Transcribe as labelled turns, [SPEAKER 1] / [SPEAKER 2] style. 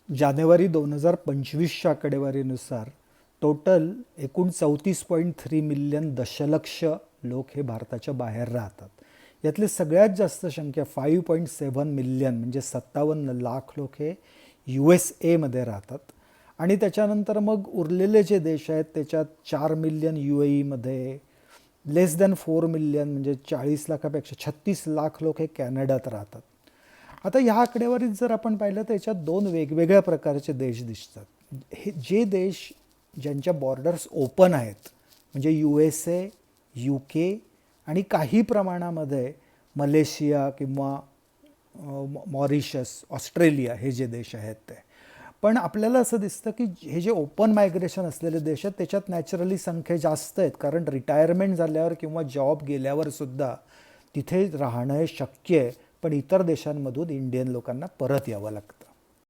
[SPEAKER 1] जानेवारी 2025च्या आकडेवारीनुसार टोटल एकूण 34.3 मिलियन दशलक्ष लोक हे भारताच्या बाहेर राहतात. यातली सगळ्यात जास्त संख्या 5.7 मिलियन म्हणजे 57 लाख लोक हे USA राहतात. आणि त्याच्यानंतर मग उरलेले जे देश आहेत त्याच्यात 4 मिलियन UAEमध्ये, लेस दॅन 4 मिलियन म्हणजे 40 लाखापेक्षा 36 लाख लोक हे कॅनडात राहतात. आता ह्या आकडेवारीत जर आपण पाहिलं तर याच्यात दोन वेगवेगळ्या प्रकारचे देश दिसतात. हे जे देश ज्यांच्या बॉर्डर्स ओपन आहेत म्हणजे USA, UK आणि काही प्रमाणामध्ये मलेशिया किंवा मॉरिशस, ऑस्ट्रेलिया हे जे देश आहेत ते. पण आपल्याला असं दिसतं की हे जे ओपन मायग्रेशन असलेले देश आहेत त्याच्यात नॅचरली संख्या जास्त आहेत, कारण रिटायरमेंट झाल्यावर किंवा जॉब गेल्यावर सुद्धा तिथे राहणं हे शक्य आहे, पण इतर देशांमधून इंडियन लोकांना परत यावं लागतं.